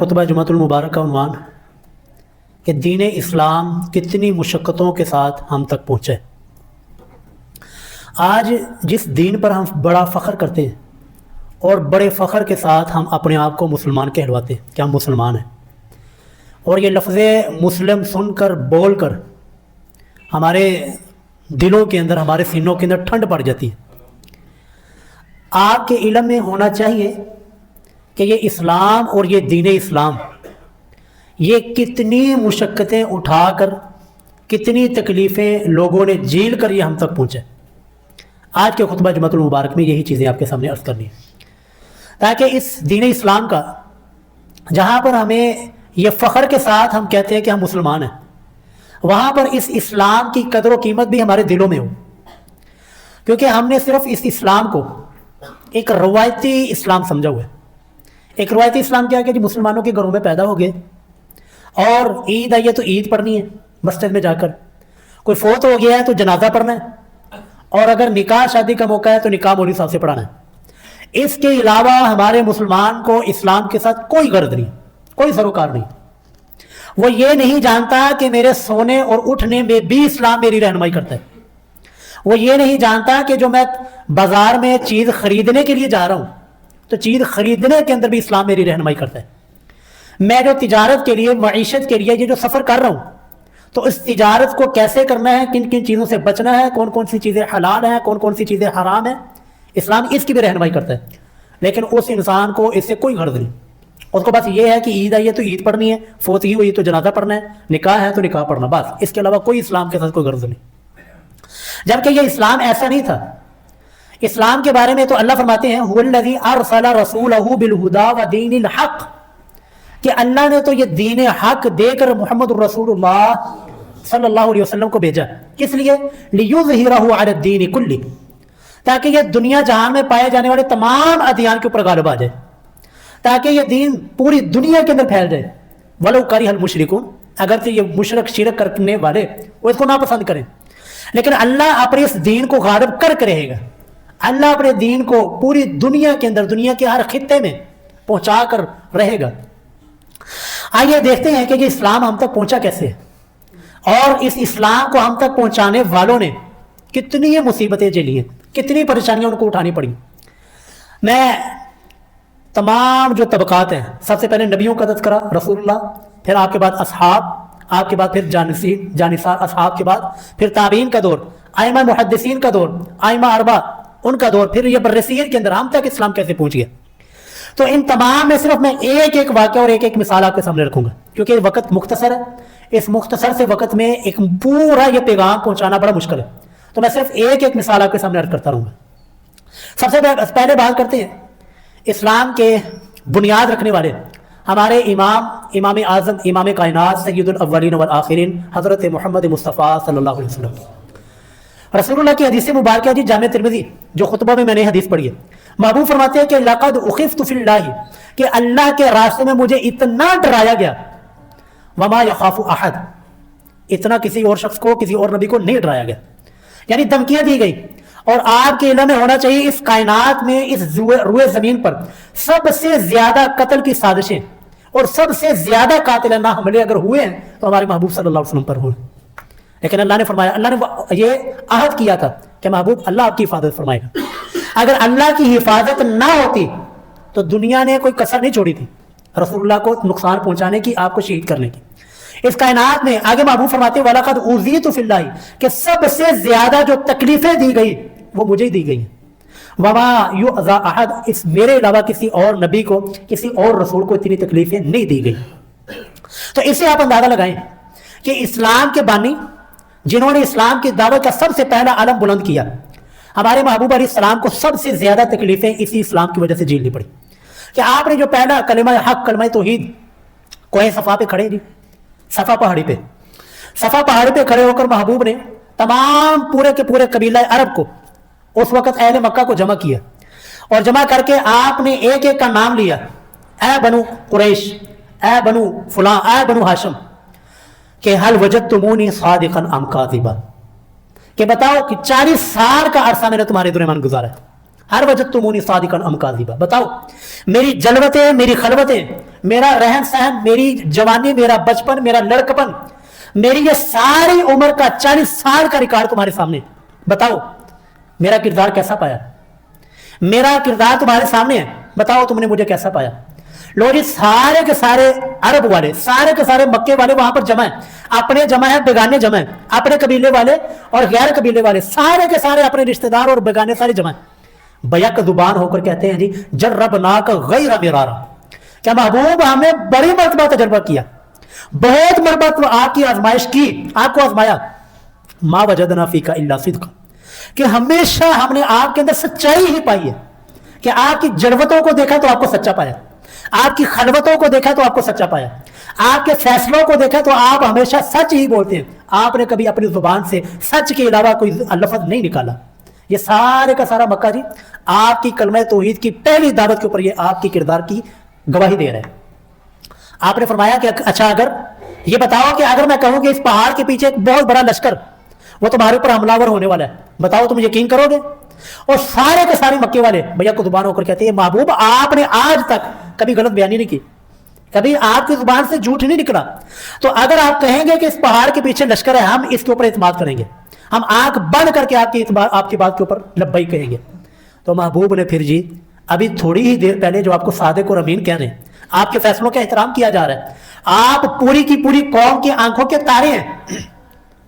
خطبہ جمعۃ المبارک کا عنوان کہ دین اسلام کتنی مشقتوں کے ساتھ ہم تک پہنچے۔ آج جس دین پر ہم بڑا فخر کرتے ہیں اور بڑے فخر کے ساتھ ہم اپنے آپ کو مسلمان کہلواتے ہیں کہ ہم مسلمان ہیں، اور یہ لفظ مسلم سن کر بول کر ہمارے دلوں کے اندر، ہمارے سینوں کے اندر ٹھنڈ پڑ جاتی ہے۔ آپ کے علم میں ہونا چاہیے کہ یہ اسلام اور یہ دین اسلام یہ کتنی مشقتیں اٹھا کر، کتنی تکلیفیں لوگوں نے جھیل کر یہ ہم تک پہنچے۔ آج کے خطبہ جمعۃ المبارک میں یہی چیزیں آپ کے سامنے عرض کرنی ہیں، تاکہ اس دین اسلام کا جہاں پر ہمیں یہ فخر کے ساتھ ہم کہتے ہیں کہ ہم مسلمان ہیں، وہاں پر اس اسلام کی قدر و قیمت بھی ہمارے دلوں میں ہو، کیونکہ ہم نے صرف اس اسلام کو ایک روایتی اسلام سمجھا ہوا ہے۔ ایک روایتی اسلام کیا کہ جی مسلمانوں کے گھروں میں پیدا ہو گئے اور عید آئی ہے تو عید پڑھنی ہے مسجد میں جا کر، کوئی فوت ہو گیا ہے تو جنازہ پڑھنا ہے، اور اگر نکاح شادی کا موقع ہے تو نکاح مولوی صاحب سے پڑھانا ہے۔ اس کے علاوہ ہمارے مسلمان کو اسلام کے ساتھ کوئی غرض نہیں، کوئی سروکار نہیں۔ وہ یہ نہیں جانتا کہ میرے سونے اور اٹھنے میں بھی اسلام میری رہنمائی کرتا ہے۔ وہ یہ نہیں جانتا کہ جو میں بازار میں چیز خریدنے کے لیے جا رہا ہوں تو چیز خریدنے کے اندر بھی اسلام میری رہنمائی کرتا ہے۔ میں جو تجارت کے لیے، معیشت کے لیے یہ جو سفر کر رہا ہوں تو اس تجارت کو کیسے کرنا ہے، کن کن چیزوں سے بچنا ہے، کون کون سی چیزیں حلال ہیں، کون کون سی چیزیں حرام ہیں، اسلام اس کی بھی رہنمائی کرتا ہے۔ لیکن اس انسان کو اس سے کوئی غرض نہیں، اس کو بس یہ ہے کہ عید آئی ہے تو عید پڑھنی ہے، فوتگی ہوئی تو جنازہ پڑھنا ہے، نکاح ہے تو نکاح پڑھنا، بس اس کے علاوہ کوئی اسلام کے ساتھ کوئی غرض نہیں۔ جبکہ یہ اسلام ایسا نہیں تھا۔ اسلام کے بارے میں تو اللہ فرماتے ہیں هو الذی ارسل رسولہ بالہدی ودین الحق، کہ اللہ نے تو یہ دین حق دے کر محمد الرسول اللہ صلی اللہ علیہ وسلم کو بھیجا، کس لیے؟ لیظہرہ علی الدین کلہ، تاکہ یہ دنیا جہان میں پائے جانے والے تمام ادیان کے اوپر غالب آ جائے، تاکہ یہ دین پوری دنیا کے اندر پھیل جائے۔ ولو کرہ المشرکون، اگرچہ یہ مشرک شرک کرنے والے وہ اس کو ناپسند کریں، لیکن اللہ اپنے اس دین کو غالب کر کے رہے گا۔ اللہ اپنے دین کو پوری دنیا کے اندر، دنیا کے ہر خطے میں پہنچا کر رہے گا۔ آئیے دیکھتے ہیں کہ یہ اسلام ہم تک پہنچا کیسے ہے، اور اس اسلام کو ہم تک پہنچانے والوں نے کتنی مصیبتیں جھیلی ہیں، کتنی پریشانیاں ان کو اٹھانی پڑی۔ میں تمام جو طبقات ہیں، سب سے پہلے نبیوں کا تذکرہ، رسول اللہ، پھر آپ کے بعد اصحاب، آپ کے بعد پھر جانثار اصحاب کے بعد پھر تابعین کا دور، ائمہ محدثین کا دور، ائمہ اربعہ ان کا دور، پھر یہ برصغیر کے اندر ہم تک اسلام کیسے پہنچ گیا۔ تو ان تمام میں صرف میں ایک ایک واقعہ اور ایک ایک مثال آپ کے سامنے رکھوں گا، کیونکہ وقت مختصر ہے۔ اس مختصر سے وقت میں ایک پورا یہ پیغام پہنچانا بڑا مشکل ہے، تو میں صرف ایک ایک مثال آپ کے سامنے عرض کرتا رہوں گا۔ سب سے پہلے بات کرتے ہیں اسلام کے بنیاد رکھنے والے ہمارے امام اعظم، امام کائنات، سید الاولین والآخرین، حضرت محمد مصطفیٰ صلی اللہ علیہ وسلم۔ رسول اللہ کی حدیث مبارکہ جی جامع ترمذی جو خطبہ میں نے حدیث پڑھی ہے، محبوب فرماتے ہیں کہ لقد اخفت فی اللہ، کہ اللہ کے راستے میں مجھے اتنا ڈرایا گیا، وما یخاف احد، اتنا کسی اور شخص کو، کسی اور نبی کو نہیں ڈرایا گیا، یعنی دھمکیاں دی گئی۔ اور آپ کے علم میں ہونا چاہیے اس کائنات میں، اس روئے زمین پر سب سے زیادہ قتل کی سازشیں اور سب سے زیادہ قاتلانہ حملے اگر ہوئے ہیں تو ہمارے محبوب صلی اللہ علیہ وسلم پر ہوئے، لیکن اللہ نے فرمایا، اللہ نے یہ عہد کیا تھا کہ محبوب اللہ آپ کی حفاظت فرمائے گا۔ اگر اللہ کی حفاظت نہ ہوتی تو دنیا نے کوئی کسر نہیں چھوڑی تھی رسول اللہ کو نقصان پہنچانے کی، آپ کو شہید کرنے کی۔ اس کائنات میں آگے محبوب فرماتے ہیں وَلَقَدْ أُوذِيتُ فِي اللَّهِ، کہ سب سے زیادہ جو تکلیفیں دی گئی وہ مجھے ہی دی گئی ہیں۔ وَمَا يُؤْذَى أَحَدٌ، اس میرے علاوہ کسی اور نبی کو، کسی اور رسول کو اتنی تکلیفیں نہیں دی گئی۔ تو اس سے آپ اندازہ لگائیں کہ اسلام کے بانی، جنہوں نے اسلام کی دعوت کا سب سے پہلا علم بلند کیا، ہمارے محبوب علیہ السلام کو سب سے زیادہ تکلیفیں اسی اسلام کی وجہ سے جھیلنی پڑی، کہ آپ نے جو پہلا کلمہ حق، کلمہ توحید، کوہ صفا پہ کھڑے، صفا پہاڑی پہ، صفا پہاڑی پہ کھڑے ہو کر محبوب نے تمام پورے کے پورے قبیلہ عرب کو، اس وقت اہل مکہ کو جمع کیا، اور جمع کر کے آپ نے ایک ایک کا نام لیا، اے بنو قریش، اے بنو فلاں، اے بنو ہاشم، کہ حل وجدتمونی صادقا ام کاذبا، کہ بتاؤ کہ 40 سال کا عرصہ میں نے تمہارے درمیان گزارا ہے، हर वजदतुमूनी सादिकन अम काज़िबा। बताओ मेरी जलवतें, मेरी खलवतें, मेरा रहन सहन, मेरी जवानी, मेरा बचपन, मेरा लड़कपन, मेरी ये सारी उम्र का 40 साल का रिकॉर्ड तुम्हारे सामने, बताओ मेरा किरदार कैसा पाया? मेरा किरदार तुम्हारे सामने है, बताओ तुमने मुझे कैसा पाया? लो जी, सारे के सारे अरब वाले, सारे के सारे मक्के वाले वहां पर जमा है, अपने जमा है, बेगाने जमा है, अपने कबीले वाले और गैर कबीले वाले, सारे के सारे अपने रिश्तेदार और बेगाने सारे जमा है। बैक जुबान होकर कहते हैं जी जर्रबनाक गैर मिरारा, क्या महबूब हमें बड़ी मरतबा तजर्बा किया, बहुत मरतबा आपकी आजमाइश की, आपको आजमाया। मा वजदना फीका इल्ला सिद्का, कि हमेशा हमने आपके अंदर सच्चाई ही पाई है, कि आपकी जड़वतों को देखा तो आपको सच्चा पाया, आपकी खलवतों को देखा तो आपको सच्चा पाया, आपके फैसलों को देखा तो आप हमेशा सच ही बोलते हैं, आपने कभी अपनी जुबान से सच के अलावा कोई लफ्ज नहीं निकाला। ये सारे का सारा मक्का जी आपकी कलमा तौहीद की पहली दावत के ऊपर ये आपकी किरदार की गवाही दे रहे हैं। आपने फरमाया कि अच्छा अगर ये बताओ कि अगर मैं कहूं कि इस पहाड़ के पीछे एक बहुत बड़ा लश्कर वो तुम्हारे ऊपर हमलावर होने वाला है, बताओ तुम यकीन करोगे? और सारे के सारे मक्के वाले भैया को जुबान होकर कहते हैं महबूब आपने आज तक कभी गलत बयानी नहीं की, कभी आपकी जुबान से झूठ नहीं निकला, तो अगर आप कहेंगे कि इस पहाड़ के पीछे लश्कर है, हम इसके ऊपर इत्मीनान करेंगे, हम आंख बंद करके आपकी बात के ऊपर लब्बई कहेंगे। तो महबूब ने फिर जी अभी थोड़ी ही देर पहले जो आपको सादिक और अमीन कह रहे हैं, आपके फैसलों का एहतराम किया जा रहा है, आप पूरी की पूरी कौम की आंखों के तारे हैं,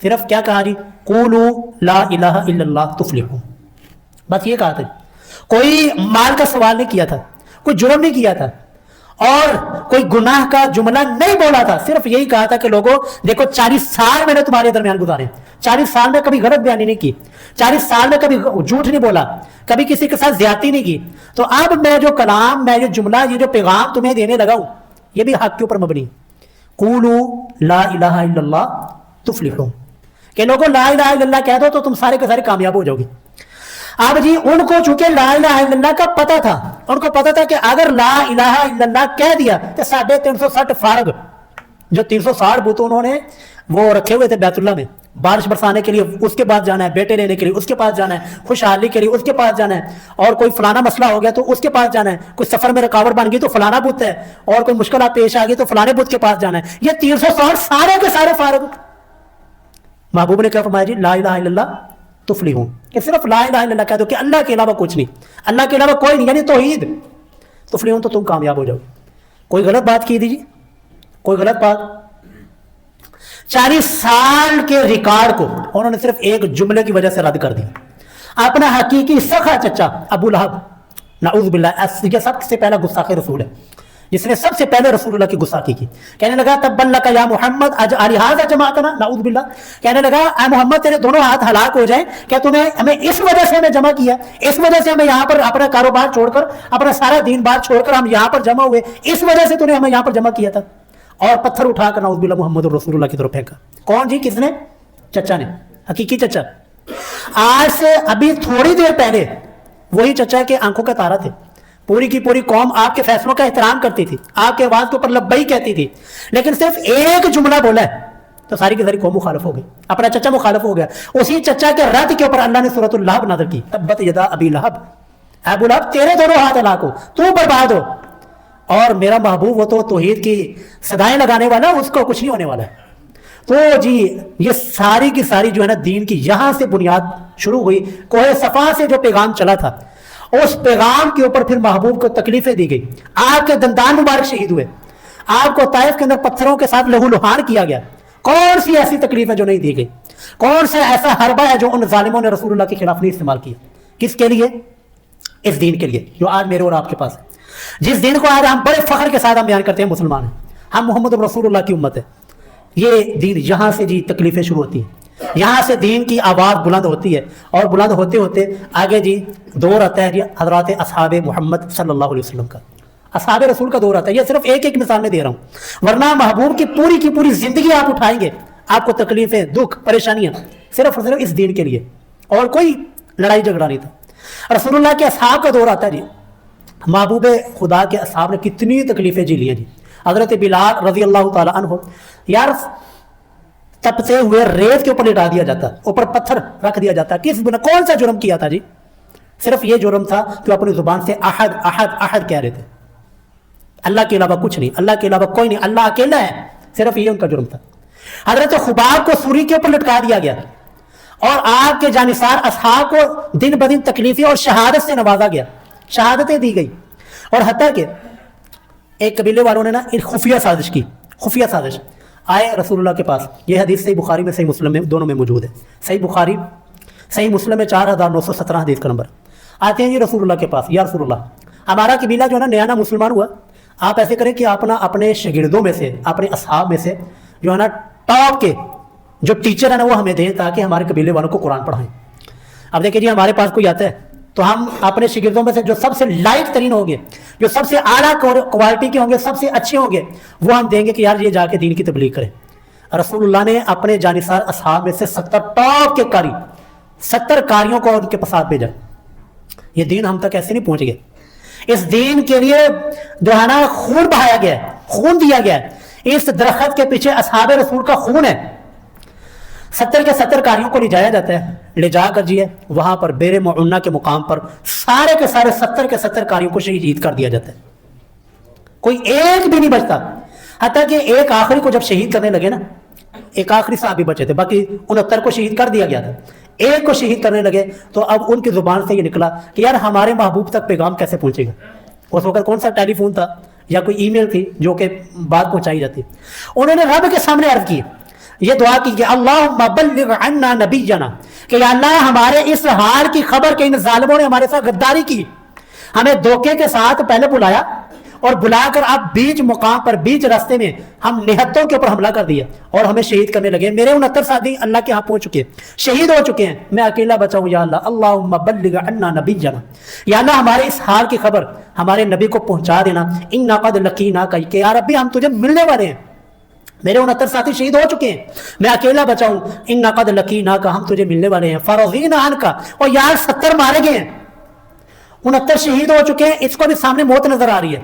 सिर्फ क्या कहा जी कूलू ला इलाहा इल्लल्लाह तुफलिहू, बस ये कहा था। कोई माल का सवाल नहीं किया था, कोई जुर्म नहीं किया था और कोई गुनाह का जुमला नहीं बोला था, सिर्फ यही कहा था कि लोगों देखो 40 साल मैंने तुम्हारे दरमियान गुजारे, 40 साल में कभी गलत बयानी नहीं की, 40 साल में कभी झूठ नहीं बोला, कभी किसी के साथ ज्यादती नहीं की, तो अब मैं जो कलाम, मैं जो जुमला, ये जो पैगाम तुम्हें देने लगा हूं, ये भी हक के ऊपर मबनी। कूलू ला इलाहा इल्लल्लाह तुफलिहू, कि लोगों ला इलाहा इल्लल्लाह कह दो तो तुम सारे के सारे कामयाब हो जाओगे। अब जी उनको चूंकि ला इलाहा इल्लल्लाह का पता था, उनको पता था कि अगर ला इलाहा इल्लल्लाह कह दिया तो 360 फारग जो 360 बुत उन्होंने वो रखे हुए थे बैतुल्लाह में, बारिश बरसाने के लिए उसके पास जाना है, बेटे लेने के लिए उसके पास जाना है, खुशहाली के लिए उसके पास जाना है, और कोई फलाना मसला हो गया तो उसके पास जाना है, कोई सफर में रुकावट बन गई तो फलाना बुत है, और कोई मुश्किल पेश आ गई तो फलाने बुत के पास जाना है। ये 360 सारे के सारे फारग। महबूब ने क्या फरमाया जी ला इलाहा इल्लल्लाह तुफलिहू, कि सिर्फ ला इलाहा इल्लल्लाह कह दो कि अल्लाह के अलावा कुछ नहीं, अल्लाह के अलावा कोई नहीं, यानी तौहीद, तुफलिहू तो तुम कामयाब हो जाओ। कोई गलत बात की दीजिए, कोई गलत बात, 40 साल के रिकॉर्ड को उन्होंने सिर्फ एक जुमले की वजह से रद्द कर दिया। अपना हकीकी सखा चचा अबू लहब, नाउज़ बिल्लाह, यह सबसे पहला गुस्ताखे रसूल है, जिसने सबसे पहले रसूलुल्लाह की गुस्ताखी की। कहने लगा तब्बल्लका या मोहम्मद अलिहाज़ा जमाअतना, नाउज़ बिल्लाह, कहने लगा ए मोहम्मद तेरे दोनों हाथ हलाक हो जाए, क्या तुम्हें हमें इस वजह से हमें जमा किया, इस वजह से हमें यहाँ पर अपना कारोबार छोड़कर, अपना सारा दीन बार छोड़कर हम यहाँ पर जमा हुए, इस वजह से तूने हमें यहाँ पर जमा किया था? और पत्थर उठाकर नाउज़ बिल्लाह मोहम्मद रसूलुल्लाह की तरफ फेंका। कौन जी, किसने? चचा ने, हकीकी चचा। आज से अभी थोड़ी देर पहले वही चचा के आंखों का तारा थे, पूरी की पूरी कौम आपके फैसलों का एहतराम करती थी, आपके आवाज के ऊपर लब्बई कहती थी, लेकिन सिर्फ एक जुमला बोला है तो सारी की सारी कौम मुखालिफ हो गई, अपना चचा मुखालिफ हो गया। उसी चचा के रद्द के ऊपर अल्लाह ने सूरतुल लहब नाज़िल की, तब्बत यदा अबी लहब, अबू लहब तेरे दोनों हाथ हलाक हो, तू बर्बाद हो, और मेरा महबूब वो तो तौहीद की सदाएं लगाने वाला, उसको कुछ नहीं होने वाला है। तो जी ये सारी की सारी जो है ना दीन की यहां से बुनियाद शुरू हुई, कोहे सफा से जो पैगाम चला था, उस पैगाम के ऊपर फिर महबूब को तकलीफें दी गई, आपके दंदान मुबारक शहीद हुए, आपको ताइफ के अंदर पत्थरों के साथ लहू लुहान किया गया। कौन सी ऐसी तकलीफ है जो नहीं दी गई? कौन सा ऐसा हरबा है जो उन जालिमों ने रसूलुल्लाह के खिलाफ नहीं इस्तेमाल किया? किसके लिए? इस दीन के लिए जो आज मेरे और आपके पास है, जिस दिन को आज हम बड़े फख्र के साथ हम बयान करते हैं मुसलमान हैं, हम मोहम्मद रसूलुल्लाह की उम्मत है। ये दीन यहां से जी तकलीफें शुरू होती हैं, यहां से दीन की आवाज बुलंद होती है, और बुलंद होते होते आगे जी दौर आता है जी हजरात असहाबे मोहम्मद सल्लल्लाहु अलैहि वसल्लम का, असहाबे रसूल का दौर आता है। ये सिर्फ एक एक मिसाल में दे रहा हूं, वरना महबूब की पूरी जिंदगी आप उठाएंगे, आपको तकलीफें, दुख, परेशानियां सिर्फ और सिर्फ इस दीन के लिए, और कोई लड़ाई झगड़ा नहीं था। रसूलुल्लाह के असहाब का दौर आता है जी, महबूब खुदा के असहाब ने कितनी तकलीफें झेली हैं जी। हजरत बिलाल रजी अल्लाह तआला अन्हु, यार तपते हुए रेत के ऊपर लिटा दिया जाता, ऊपर पत्थर रख दिया जाता, किस गुनाह, कौन सा जुर्म किया था जी? صرف یہ جرم تھا کہ وہ اپنی زبان سے احد احد احد کہہ رہے تھے، اللہ کے علاوہ کچھ نہیں، اللہ کے علاوہ کوئی نہیں، اللہ اکیلا ہے، صرف یہ ان کا جرم تھا۔ حضرت خباب کو سوری کے اوپر لٹکا دیا گیا اور آپ کے جانثار اصحاب کو دن بدن تکلیفیں اور شہادت سے نوازا گیا، شہادتیں دی گئی، اور حتیٰ کہ ایک قبیلے والوں نے نا ایک خفیہ سازش کی، خفیہ سازش، آئے رسول اللہ کے پاس، یہ حدیث صحیح بخاری میں صحیح مسلم میں دونوں میں موجود ہے، صحیح بخاری صحیح مسلم میں 4917 حدیث کا نمبر، آتے ہیں جی رسول اللہ کے پاس، یا رسول اللہ ہمارا قبیلہ جو ہے نا نیا نا مسلمان ہوا، آپ ایسے کریں کہ اپنے شاگردوں میں سے، اپنے اصحاب میں سے جو ہے نا ٹاپ کے جو ٹیچر ہیں نا وہ ہمیں دیں تاکہ ہمارے قبیلے والوں کو قرآن پڑھائیں۔ اب دیکھیں جی ہمارے پاس کوئی آتا ہے تو ہم اپنے شاگردوں میں سے جو سب سے لائق ترین ہوں گے، جو سب سے اعلیٰ کوالٹی کے ہوں گے، سب سے اچھے ہوں گے، وہ ہم دیں گے کہ یار یہ جا کے دین کی تبلیغ کریں۔ رسول اللہ نے اپنے جانثار اصحاب میں سے 70 ٹاپ کے قاری، 70 قاریوں کو ان کے پاس بھیجا۔ یہ دین ہم تک ایسے نہیں پہنچ گیا، اس دین کے لیے جو ہے نا خون بہایا گیا ہے، خون دیا گیا ہے، اس درخت کے پیچھے اصحاب رسول کا خون ہے۔ 70 کے 70 قاریوں کو لے جایا جاتا ہے، لے جا کر جی وہاں پر بیر معونہ کے مقام پر سارے کے سارے 70 کے 70 قاریوں کو شہید کر دیا جاتا ہے، کوئی ایک بھی نہیں بچتا۔ حتیٰ کہ ایک آخری کو جب شہید کرنے لگے نا، ایک آخری صحابی بچے تھے، باقی 69 کو شہید کر دیا گیا تھا، ایک کو شہید کرنے لگے تو اب ان کی زبان سے یہ نکلا کہ یار ہمارے محبوب تک پیغام کیسے پہنچے گا۔ اس وقت کون سا ٹیلی فون تھا یا کوئی ای میل تھی جو کہ بات پہنچائی جاتی، انہوں نے رب کے سامنے عرض کی، یہ دعا کی کہ اللہم بلغ عنا نبینا، کہ یا اللہ ہمارے اس حال کی خبر کہ ان ظالموں نے ہمارے ساتھ غداری کی، ہمیں دھوکے کے ساتھ پہلے بلایا اور بلا کر اب بیچ مقام پر بیچ راستے میں ہم نہتوں کے اوپر حملہ کر دیا اور ہمیں شہید کرنے لگے۔ میرے 69 ساتھی اللہ کے ہاں پہنچ چکے ہیں، شہید ہو چکے ہیں، میں اکیلا بچا ہوں، یا اللہ اللہم بلغ عنا نبینا، یا اللہ ہمارے اس حال کی خبر ہمارے نبی کو پہنچا دینا، انا قد لقینا، کہ یا ربی ہم تجھے ملنے والے ہیں، میرے 69 ساتھی شہید ہو چکے ہیں، میں اکیلا بچا ہوں، انا قد لقینا کا ہم تجھے ملنے والے ہیں، فرضینا عنک، اور یار 70 مارے گئے ہیں، 69 شہید ہو چکے ہیں، اس کو بھی سامنے موت نظر آ رہی ہے،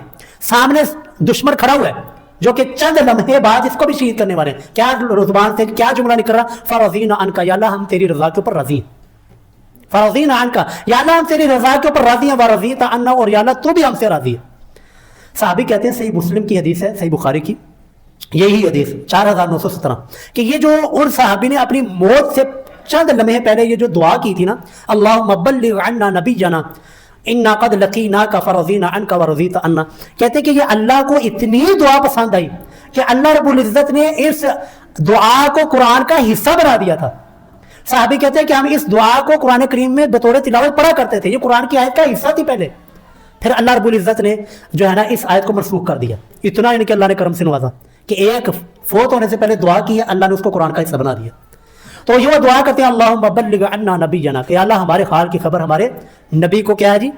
سامنے دشمن کھڑا ہوا ہے جو کہ چند لمحے بعد اس کو بھی شہید کرنے والے ہیں۔ کیا زبان سے کیا جملہ نکل رہا، فرضینا عنک، یا اللہ ہم تیری رضا کے اوپر راضی ہیں، فرضینا عنک، یا اللہ ہم تیری رضا کے اوپر راضی ہیں، ورضیت عنا، اور یا اللہ تو بھی ہم سے راضی ہے۔ صحابی کہتے ہیں، صحیح مسلم کی حدیث ہے، صحیح بخاری کی یہی حدیث 4917، کہ یہ جو ان صحابی نے اپنی موت سے چند لمحے پہلے یہ جو دعا کی تھی نا، اللہم بلغ عنا نبینا انا قد لقیناک فرضینا عنک ورضیت عنا، کہتے ہیں کہ یہ اللہ کو اتنی دعا پسند آئی کہ اللہ رب العزت نے اس دعا کو قرآن کا حصہ بنا دیا تھا۔ صحابی کہتے ہیں کہ ہم اس دعا کو قرآن کریم میں بطور تلاوت پڑھا کرتے تھے، یہ قرآن کی آیت کا حصہ تھی پہلے، پھر اللہ رب العزت نے جو ہے نا اس آیت کو منسوخ کر دیا، اتنا ان کے اللہ نے کرم سے نوازا کہ ایک فوت ہونے سے پہلے دعا کی ہے، اللہ نے اس کو قرآن کا حصہ بنا دیا۔ تو یہ وہ دعا کرتے ہیں، اللہم بلغ عنا نبینا، کہ اللہ ہمارے حال کی خبر ہمارے نبی کو کیا ہے جی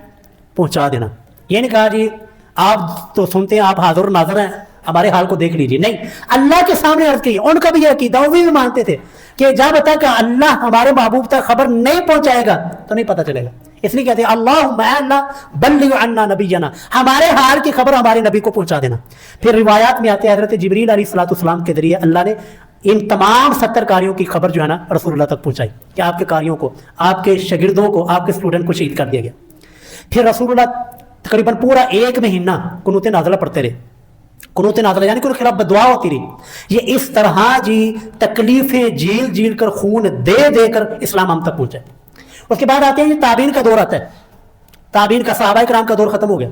پہنچا دینا۔ یہ نہیں کہا جی آپ تو سنتے ہیں، آپ حاضر ناظر ہیں، ہمارے حال کو دیکھ لیجیے، نہیں، اللہ کے سامنے عرض کی۔ ان کا بھی یہ عقیدہ، وہ بھی مانتے تھے کہ جب تک اللہ ہمارے محبوب تک خبر نہیں پہنچائے گا تو نہیں پتہ چلے گا، اس لیے کہتے ہیں اللہم اے اللہ بلغ عنا نبینا، ہمارے حال کی خبر ہمارے نبی کو پہنچا دینا۔ پھر روایات میں آتے ہیں حضرت جبریل علیہ السلام کے ذریعے اللہ نے ان تمام 70 قاریوں کی خبر جو ہے نا رسول اللہ تک پہنچائی کہ آپ کے قاریوں کو، آپ کے شاگردوں کو، آپ کے اسٹوڈنٹ کو شہید کر دیا گیا۔ پھر رسول اللہ تقریباً پورا 1 مہینہ قنوت نازلہ پڑھتے رہے، قنوت نازلہ یعنی کوئی خلاف بدعا ہوتی رہی۔ یہ اس طرح جی تکلیفیں جھیل جھیل کر، خون دے دے کر اسلام ہم تک پہنچا۔ اس کے بعد آتے ہیں یہ تابعین کا دور آتا ہے، تابعین کا، صحابہ کرام کا دور ختم ہو گیا۔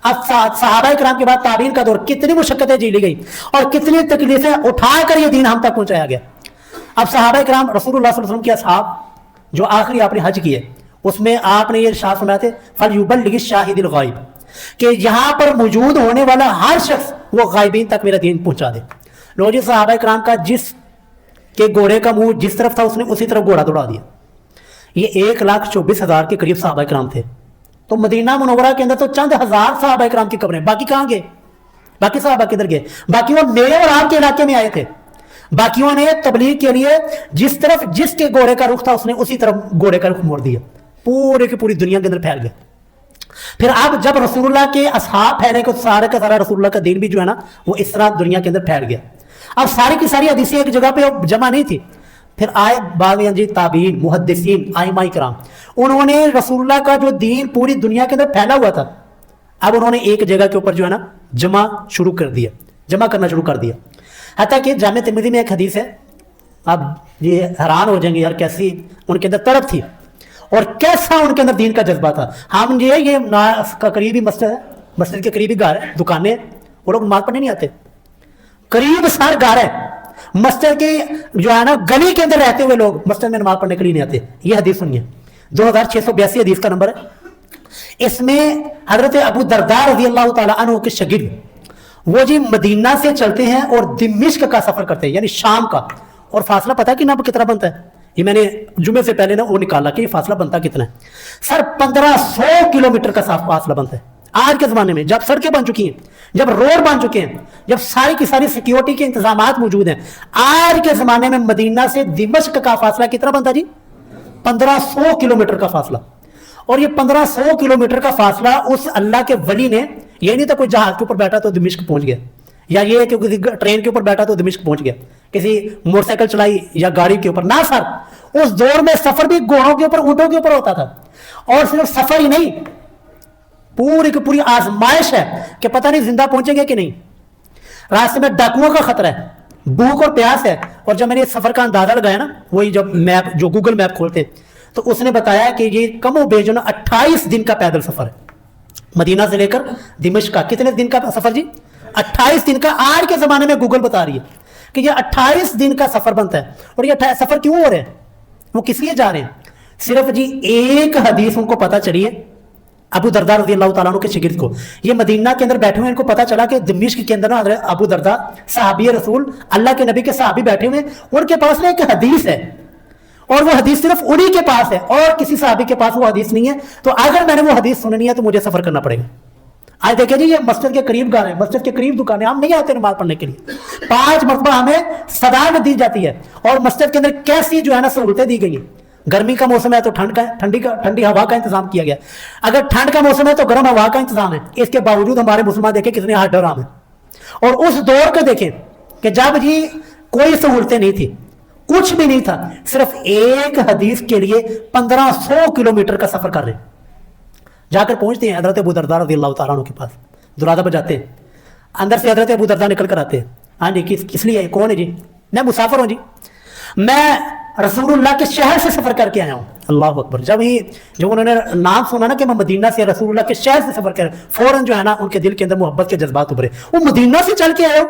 اب صحابہ کرام کے بعد تابعین کا دور، کتنی مشقتیں جھیلی گئی اور کتنی تکلیفیں اٹھا کر یہ دین ہم تک پہنچایا گیا۔ اب صحابہ کرام رسول اللہ صلی اللہ علیہ وسلم کے اصحاب جو آخری آپ نے حج کی ہے، اس میں آپ نے یہ ارشاد فرمایا تھے فَلْيُبَلِّغِ الشَّاهِدِ الْغَائِبِ، کہ یہاں پر موجود ہونے والا ہر شخص وہ غائبین تک میرا دین پہنچا دے۔ لو جی صحابہ کرام کا جس کے گھوڑے کا منہ جس طرف تھا اس نے اسی طرف گھوڑا دوڑا دیا۔ یہ 1,24,000 کے قریب صحابہ کرام تھے، تو مدینہ منورہ کے اندر تو چند ہزار صحابہ کرام کی قبریں، باقی کہاں گئے؟ باقی صحابہ کدھر گئے؟ باقی وہ میرے اور آپ کے علاقے میں آئے تھے، باقیوں نے تبلیغ کے لیے جس طرف جس کے گھوڑے کا رخ تھا اس نے اسی طرف گھوڑے کا رخ موڑ دیا، پورے کی پوری دنیا کے اندر پھیل گئے۔ پھر اب جب رسول اللہ کے اصحاب پھیلے کو سارے کا سارا رسول اللہ کا دین بھی جو ہے نا وہ اس طرح دنیا کے اندر پھیل گیا۔ اب ساری کی ساری حدیثیں ایک جگہ پہ جمع نہیں تھی، फिर आए बाद में जी ताबीन, मुहद्दिसीन, आइमा इकराम, उन्होंने रसूलुल्लाह का जो दीन पूरी दुनिया के अंदर फैला हुआ था, अब उन्होंने एक जगह के ऊपर जो है ना जमा शुरू कर दिया, जमा करना शुरू कर दिया। हत्ता कि जामे तिर्मिज़ी में एक हदीस है, अब ये हैरान हो जाएंगे यार कैसी उनके अंदर तड़प थी और कैसा उनके अंदर दीन का जज्बा था। हम ये का करीबी मस्जिद है, मस्जिद के करीबी घर है, दुकानें, वो लोग नमाज पढ़ने नहीं आते, करीब सार घर है, मस्जिद के जो है ना गली के अंदर रहते हुए लोग मस्जिद में नमाज पढ़ने के लिए नहीं आते। ये हदीस सुनिए, 2682 हदीस का नंबर है। इसमें हजरत अबू दरदा रज़ी अल्लाह ताला अन्हु के शागिर्द वो जी मदीना से चलते हैं और दिमिश्क का सफर करते हैं, यानी शाम का। और फासला पता है कि ना कितना बनता है, ये मैंने जुमे से पहले ना वो निकाला कि फासला बनता कितना है सर, 1500 किलोमीटर का फासला बनता है। आज के जमाने में जब सड़कें बन चुकी हैं, जब रोड बन चुके हैं, जब सारी की सारी सिक्योरिटी के इंतजाम मौजूद हैं, आज के जमाने में मदीना से दिमश्क का फासला कितना बनता जी? 1500 किलोमीटर का फासला। और ये 1500 किलोमीटर का फासला उस अल्लाह के वली ने, ये नहीं था कोई जहाज के ऊपर बैठा तो दिमिश्क पहुंच गया, या ये कि किसी ट्रेन के ऊपर बैठा तो दिमिश्क पहुंच गया, किसी मोटरसाइकिल चलाई या गाड़ी के ऊपर ना सर, उस दौर में सफर भी घोड़ों के ऊपर, ऊंटों के ऊपर होता था। और सिर्फ सफर ही नहीं, पूरी की पूरी आजमाइश है कि पता नहीं जिंदा पहुंचेंगे कि नहीं, रास्ते में डाकुओं का खतरा है, भूख और प्यास है। और जब मैंने सफर का अंदाजा लगाया ना, वही जब मैप, जो गूगल मैप खोलते तो उसने बताया कि ये कम और बेश 28 दिन का पैदल सफर है मदीना से लेकर दिमश्क का। कितने दिन का सफर जी? 28 दिन का। आज के जमाने में गूगल बता रही है कि ये 28 दिन का सफर बनता है। और ये सफर क्यों हो रहे हैं, वो किस लिए जा रहे हैं? सिर्फ जी एक हदीस उनको पता चली है, अबू दरदा रज़ी अल्लाह ताला अन्हु के शागिर्द को। ये मदीना के अंदर बैठे हुए, इनको पता चला कि दिमिश्क के अंदर ना हज़रत अबू दरदा सहाबी रसूल, अल्लाह के नबी के सहाबी बैठे हुए, उनके पास ना एक हदीस है और वो हदीस सिर्फ उन्हीं के पास है और किसी सहाबी के पास वो हदीस नहीं है। तो अगर मैंने वो हदीस सुननी है तो मुझे सफर करना पड़ेगा। आज देखिए जी, ये मस्जिद के करीब घर है, मस्जिद के करीब दुकानें, हम नहीं आते नमाज पढ़ने के लिए। 5 मरतबा हमें सदान दी जाती है और मस्जिद के अंदर कैसी जो है ना सहूलतें दी गई हैं। गर्मी का मौसम है तो ठंडी हवा का इंतजाम किया गया, अगर ठंड का मौसम है तो गर्म हवा का इंतजाम है। इसके बावजूद हमारे मुसलमान देखें कितने हाथ डराम है। और उस दौर को देखें कि जब जी कोई सहूलतें नहीं थी, कुछ भी नहीं था, सिर्फ एक हदीस के लिए 1500 किलोमीटर का सफर कर रहे हैं। जाकर पहुंचते हैं हजरत अबू दरदा रज़ियल्लाहु ताला अन्हु के पास, दरवाजा बजाते हैं, अंदर से हजरत अबू दरदा निकल कर आते हैं। हाँ जी, किस लिए? कौन है जी? मैं मुसाफिर हूं जी, मैं रसूलुल्लाह के शहर से सफर करके आया हूं। अल्लाह अकबर। जब उन्होंने नाम सुना ना कि मैं मदीना से रसूलुल्लाह के शहर से सफर कर, फौरन जो है ना उनके दिल के अंदर मोहब्बत के जज्बात उभरे। वो मदीना से चल के आए हो?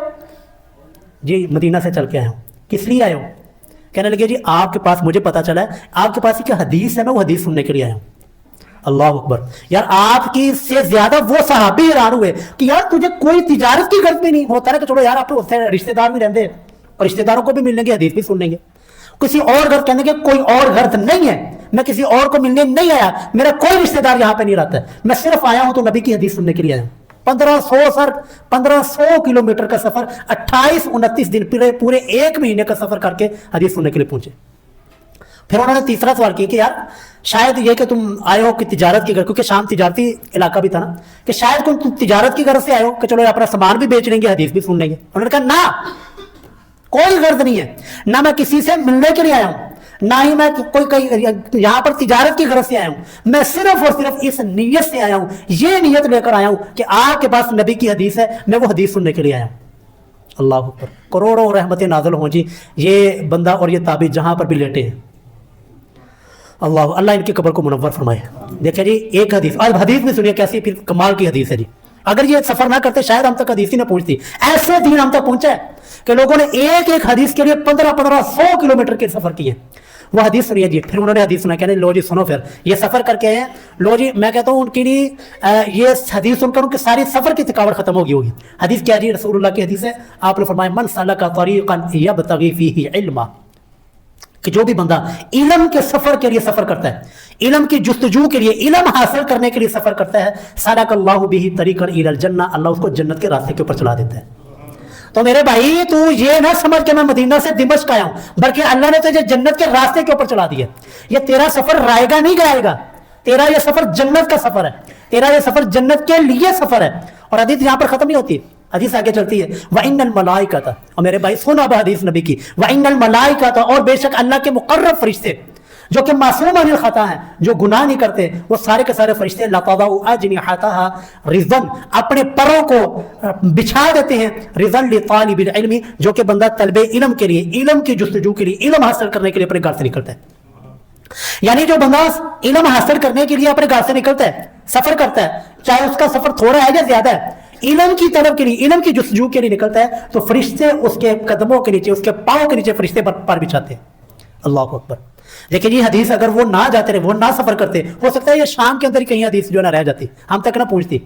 जी मदीना से चल के आया हूं। किस लिए आए हो? कहने लगे जी आपके पास मुझे पता चला है आपके पास एक हदीस है, मैं वो हदीस सुनने के लिए आया हूं। अल्लाह अकबर। यार आपकी से ज्यादा वो सहाबी हैरान हुए कि यार तुझे कोई तिजारत की गर्ज भी नहीं होता है कि चलो यार आप रिश्तेदार भी रहते हैं और रिश्तेदारों को भी मिल लेंगे, हदीस भी सुन लेंगे। किसी और गर्द कहने के कोई और गर्द नहीं है, मैं किसी और को मिलने नहीं आया, मेरा कोई रिश्तेदार यहाँ पे नहीं रहता है, मैं सिर्फ आया हूं तो नबी की हदीस सुनने के लिए आया हूं। 1500 किलोमीटर का सफर, 28-29 दिन, पूरे 1 महीने का सफर करके हदीस सुनने के लिए पहुंचे। फिर उन्होंने तीसरा सवाल किया कि यार शायद ये कि तुम आए हो कि तिजारत की घर, क्योंकि शाम तिजारती इलाका भी था ना, कि शायद तुम तिजारत की घर से आए हो कि चलो अपना सामान भी बेच लेंगे, हदीस भी सुन लेंगे। उन्होंने कहा ना, कोई गर्द नहीं है, ना मैं किसी से मिलने के लिए आया हूं, ना ही मैं कोई यहां पर तिजारत की गरज से आया हूं। मैं सिर्फ और सिर्फ इस नीयत से आया हूं, ये नीयत लेकर आया हूं कि आपके पास नबी की हदीस है, मैं वो हदीस सुनने के लिए आया हूं। अल्लाह अकबर। करोड़ों रहमतें नाज़िल हों जी ये बंदा और ये ताबी जहां पर भी लेटे हैं। अल्लाह इनकी कब्र को मुनव्वर फरमाए। देखिए जी एक हदीस, आज हदीस में सुनिए कैसी फिर कमाल की हदीस है जी। अगर ये सफर ना करते शायद हम तक हदीस ही ना पहुंचती। ऐसे दिन हम तक पहुंचा है कि लोगों ने एक हदीस के लिए 1500 किलोमीटर के सफर किए। वो हदीस सुनिए जी। फिर उन्होंने हदीस सुना, कहने लो जी सुनो, फिर ये सफर करके आए हैं, लो जी मैं कहता हूँ उनके लिए ये हदीस सुनकर उनके सारी सफर की थकावट खत्म होगी। हदीस क्या जी? रसूलुल्लाह की हदीस है, आपने फरमाया मन सलका तरीक़न यब्तगी फीही इल्मा, कि जो भी बंदा इल्म के सफर के लिए सफर करता है, इल्म की जुस्तजू के लिए, इल्म हासिल करने के लिए सफर करता है, सलकल्लाहु बिही तरीक़न इलल जन्नह, अल्लाह उसको जन्नत के रास्ते के ऊपर चला देता है। तो मेरे भाई तू ये ना समझ के मैं मदीना से दिमश्क आया हूं, बल्कि अल्लाह ने तुझे जन्नत के रास्ते के ऊपर चला दिया। ये तेरा सफर रायगा नहीं गाएगा, तेरा ये सफर जन्नत का सफर है, तेरा ये सफर जन्नत के लिए सफर है। और हदीस यहां पर खत्म नहीं होती, حدیث آگے چلتی ہے وَإِنَّ الْمَلَائِكَةَ، اور میرے بھائی سنو اب حدیث نبی کی، وَإِنَّ الْمَلَائِكَةَ، اور بے شک اللہ کے مقرب فرشتے جو کہ معصوم عن الخطا ہیں، جو گناہ نہیں کرتے، وہ سارے کے سارے فرشتے لَتَضَعُ أَجْنِحَتَهَا رِضًا، اپنے پروں کو بچھا دیتے ہیں، رِضًا لِطَالِبِ الْعِلْمِ، جو کہ بندہ طلب علم کے لیے، علم کی جستجو کے لیے، علم حاصل کرنے کے لیے اپنے گھر سے نکلتا ہے. یعنی جو بندہ علم حاصل کرنے کے لیے اپنے گھر سے نکلتا ہے، سفر کرتا ہے، چاہے اس کا سفر تھوڑا ہے یا زیادہ ہے، علم کی طلب کے لیے، علم کی جستجو کے لیے نکلتا ہے، تو فرشتے اس کے قدموں کے نیچے، اس کے پاؤں کے نیچے فرشتے پر بچھاتے ہیں. اللہ اکبر. لیکن یہ حدیث اگر وہ نہ جاتے رہے، وہ نہ سفر کرتے، ہو سکتا ہے یہ شام کے اندر ہی کہیں حدیث جو نہ رہ جاتی، ہم تک نہ پہنچتی.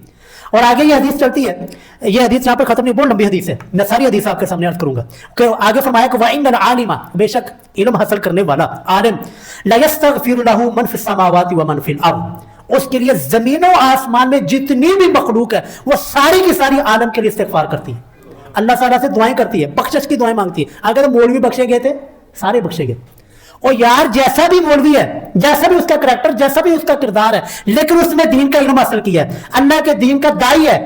اور آگے یہ حدیث چلتی ہے، یہ حدیث یہاں پہ ختم نہیں، بہت لمبی حدیث ہے، میں ساری حدیث آپ کے سامنے عرض کروں گا. کہ آگے فرمایا کہ وَإِنَّ الْعَالِمَ، بے شک علم حاصل کرنے والا عالم، لَيَسْتَغْفِرُ لَهُ مَنْ فِي السَّمَاوَاتِ وَمَنْ فِي الْأَرْضِ، اس کے لیے زمین و آسمان میں جتنی بھی مخلوق ہے وہ ساری کی ساری عالم کے لیے استغفار کرتی ہے، اللہ تعالیٰ سے دعائیں کرتی ہے، بخشش کی دعائیں مانگتی ہے. اگر مولوی بخشے گئے تھے، سارے بخشے گئے. اور یار جیسا بھی مولوی ہے، جیسا بھی اس کا کریکٹر، جیسا بھی اس کا کردار ہے، لیکن اس نے دین کا علم حاصل کیا ہے، اللہ کے دین کا داعی ہے.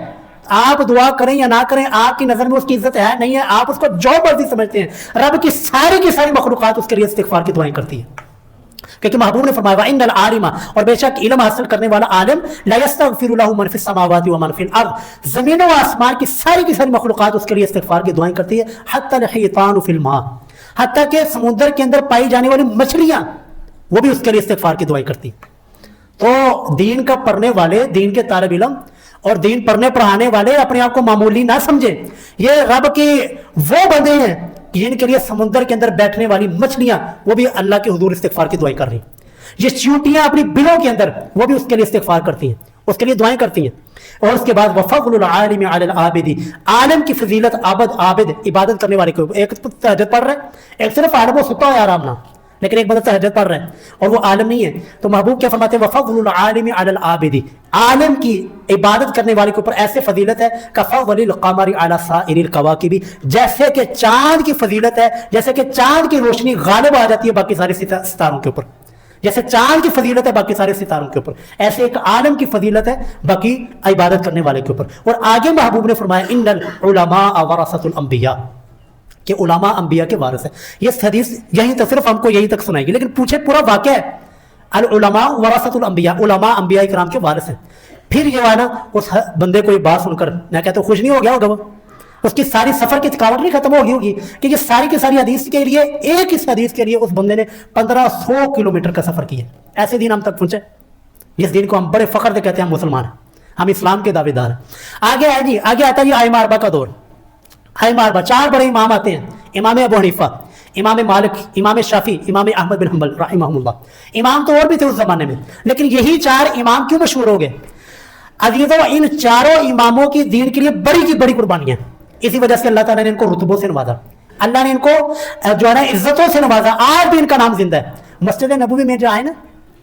آپ دعا کریں یا نہ کریں، آپ کی نظر میں اس کی عزت ہے نہیں ہے، آپ اس کو جو مرضی سمجھتے ہیں، رب کی ساری مخلوقات اس کے لیے استغفار کی دعائیں کرتی ہیں. کیونکہ محبوب نے فرمایا وَإِنَّ الْعَالِمَ، اور بے شک علم حاصل کرنے والا عالم، لَيَسْتَغْفِرُ لَهُ مَنْ فِي السَّمَاوَاتِ وَمَنْ فِي الْأَرْضِ، زمین و آسمان کی ساری مخلوقات اس کے لیے استغفار کی دعائیں کرتی ہے. حَتَّى الْحِيطَانُ فِي الْمَاءِ، حتیٰ کہ سمندر کے اندر پائی جانے والی مچھلیاں وہ بھی اس کے لیے استغفار کی دعائیں کرتی. تو دین کا پڑھنے والے، دین کے طالب علم اور دین پڑھنے پڑھانے والے اپنے آپ کو معمولی نہ سمجھیں. یہ رب کے وہ بندے ہیں جن کے لیے سمندر کے اندر بیٹھنے والی مچھلیاں وہ بھی اللہ کے حضور استغفار کی دعائیں کر رہی ہیں. یہ چیونٹیاں اپنی بلوں کے اندر وہ بھی اس کے لیے استغفار کرتی ہیں، اس کے لیے دعائیں کرتی ہیں. اور اس کے بعد وفضل العالم علی العابد، عالم کی فضیلت عابد عبادت کرنے والے کو. ایک تہجد پڑھ رہا ہے، ایک صرف عالم و ستا ہے آرام نہ، لیکن ایک بندہ تہجد پڑھ رہا ہے اور وہ عالم نہیں ہے، تو محبوب کیا فرماتے ہیں وفضل العالم علی العابد، عالم کی عبادت کرنے والے کے اوپر ایسے فضیلت ہے کفضل القمر علی سائر الکواکب، جیسے کہ چاند کی فضیلت ہے، جیسے کہ چاند کی روشنی غالب آ جاتی ہے باقی سارے ستاروں کے اوپر، جیسے چاند کی فضیلت ہے باقی سارے ستاروں کے اوپر، ایسے ایک عالم کی فضیلت ہے باقی عبادت کرنے والے کے اوپر. اور آگے محبوب نے فرمایا ان العلماء ورثۃ الانبیاء، کہ علماء انبیاء کے وارث ہیں. یہ حدیث یہیں تک صرف ہم کو یہیں تک سنائے گی، لیکن پوچھے پورا واقعہ ہے العلماء ورثۃ الانبیاء، علماء انبیاء کرام کے وارث ہیں. پھر یہ والا اس بندے کو یہ بات سن کر میں کہتا ہوں خوش نہیں ہو گیا ہوگا، وہ اس کی ساری سفر کی تھکاوٹ نہیں ختم ہوگی کہ یہ ساری کی ساری حدیث کے لیے، ایک اس حدیث کے لیے اس بندے نے 1500 کلومیٹر کا سفر کیا. ایسے دین ہم تک پہنچے، جس دین کو ہم بڑے فخر سے کہتے ہیں ہم مسلمان ہیں، ہم اسلام کے دعوے دار ہیں. آگے ہے جی، آگے آتا ہے یہ ائمہ اربعہ کا دور. ائمہ اربعہ 4 بڑے امام آتے ہیں، امام ابو حنیفہ، امام مالک، امام شافعی، امام احمد بن حنبل رحمہ اللہ. امام تو اور بھی تھے اس زمانے میں، لیکن یہی 4 امام کیوں مشہور ہو گئے؟ عزیزو ان چاروں اماموں کی دین کے لیے بڑی کی بڑی قربانیاں، اسی وجہ سے اللہ تعالیٰ نے ان کو رتبوں سے نوازا، اللہ نے ان کو جو ہے نا عزتوں سے نوازا. آج بھی ان کا نام زندہ ہے. مسجد نبوی میں جو آئے نا،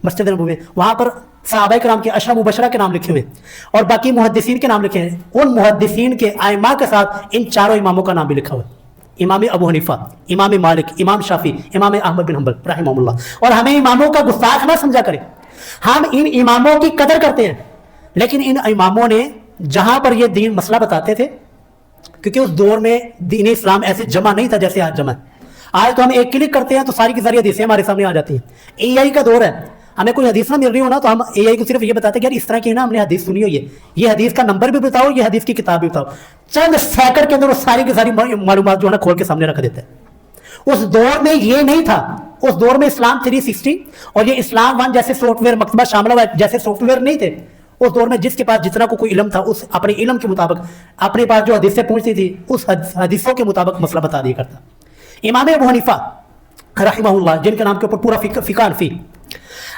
مسجد نبوی وہاں پر صحابہ کرام کے عشرہ مبشرہ کے نام لکھے ہوئے اور باقی محدثین کے نام لکھے ہیں. ان محدثین کے ائمہ کے ساتھ ان 4 اماموں کا نام بھی لکھا ہوا ہے، امام ابو حنیفہ، امام مالک، امام شافعی، امام احمد بن حنبل رحمہ اللہ. اور ہمیں اماموں کا گستاخ نہ سمجھا کرے، ہم ان اماموں کی قدر کرتے ہیں، لیکن ان اماموں نے جہاں پر یہ دین مسئلہ بتاتے تھے، کیونکہ اس دور میں دین اسلام ایسے جمع نہیں تھا جیسے آج جمع ہے. آج تو ہم ایک کلک کرتے ہیں تو ساری کی ساری حدیثیں ہمارے سامنے آ جاتی ہیں. اے آئی کا دور ہے، ہمیں کوئی حدیث نہ مل رہی ہو نا تو ہم اے آئی کو صرف یہ بتاتے ہیں کہ یار اس طرح کی نا ہم نے حدیث سنی ہوئی ہے، یہ حدیث کا نمبر بھی بتاؤ، یہ حدیث کی کتاب بھی بتاؤ. چند سیکنڈ کے اندر وہ ساری کی ساری معلومات جو ہے نا کھول کے سامنے رکھ دیتے ہیں. اس دور میں یہ نہیں تھا، اس دور میں اسلام 360 اور یہ اسلام 1 جیسے سافٹ ویئر مکتبہ شامل ہوا جیسے سافٹ ویئر نہیں تھے. اس دور میں جس کے پاس جتنا کوئی علم تھا اس اپنے علم کے مطابق اپنے پاس جو حدیثیں پہنچتی تھی اس حدیثوں کے مطابق مسئلہ بتا دیا کرتا. امام ابو حنیفہ رحمہ اللہ، جن کے نام کے اوپر پورا فقہ حنفی،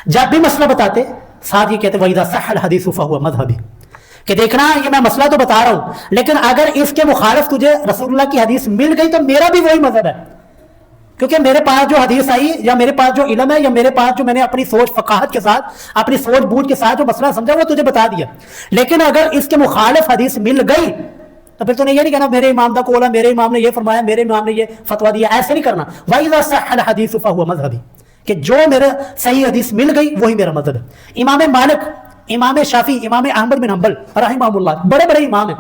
جب بھی مسئلہ بتاتے ساتھ یہ کہتے وَإِذَا صَحَّ الْحَدِيثُ فَهُوَ مَذْهَبِي، کہ دیکھنا یہ میں مسئلہ تو بتا رہا ہوں لیکن اگر اس کے مخالف تجھے رسول اللہ کی حدیث مل گئی تو میرا بھی وہی مذہب ہے، کیونکہ میرے پاس جو حدیث آئی یا میرے پاس جو علم ہے یا میرے پاس جو میں نے اپنی سوچ فقاہت کے ساتھ اپنی سوچ بوجھ کے ساتھ جو مسئلہ سمجھا وہ تجھے بتا دیا. لیکن اگر اس کے مخالف حدیث مل گئی تو پھر تو نے یہ نہیں کہنا میرے امام دا قول ہے، میرے امام نے یہ فرمایا، میرے امام نے یہ فتویٰ دیا، ایسے نہیں کرنا. وَإِذَا صَحَّ الْحَدِيثُ فَهُوَ مَذْهَبِي، کہ جو میرے صحیح حدیث مل گئی وہی میرا مذہب ہے. امام مالک، امام شافعی، امام احمد بن حنبل رحمہ اللہ بڑے بڑے امام ہیں.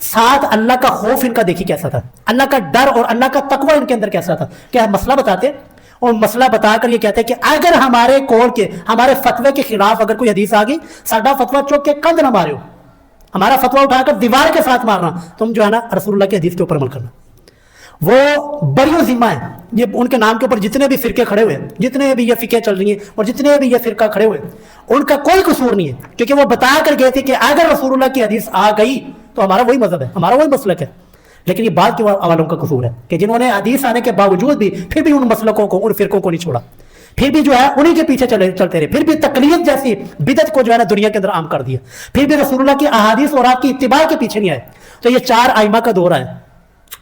साथ अल्लाह का खौफ इनका देखिए कैसा था, अल्लाह का डर और अल्लाह का तकवा इनके अंदर कैसा था। क्या मसला बताते और मसला बताकर ये कहते हैं कि अगर हमारे कौल के, हमारे फतवे के खिलाफ अगर कोई हदीस आ गई, साडा फतवा चौक के कंध ना मारो, हमारा फतवा उठाकर दीवार के साथ मारना, तुम जो है ना रसूलुल्लाह की हदीस के ऊपर अमल करना। वो बड़ी जिम्मा है, ये उनके नाम के ऊपर जितने भी फिरके खड़े हुए, जितने भी ये फिके चल रही हैं और जितने भी ये फिरका खड़े हुए, उनका कोई कसूर नहीं है, क्योंकि वो बता कर गए थे कि अगर रसूलुल्लाह की हदीस आ गई तो हमारा वही मजहब है, हमारा वही मसलक है। लेकिन ये बाद के वालों का कसूर है कि जिन्होंने हदीस आने के बावजूद भी फिर भी उन मसलकों को, उन फिरकों को नहीं छोड़ा, फिर भी जो है उन्हीं के पीछे चलते रहे, फिर भी तकलीफ जैसी बिदत को जो है ना दुनिया के अंदर आम कर दिया, फिर भी रसूलुल्लाह की अहादीस और आपकी इत्तिबा के पीछे नहीं आए। तो ये 4 आइमा का दौर है,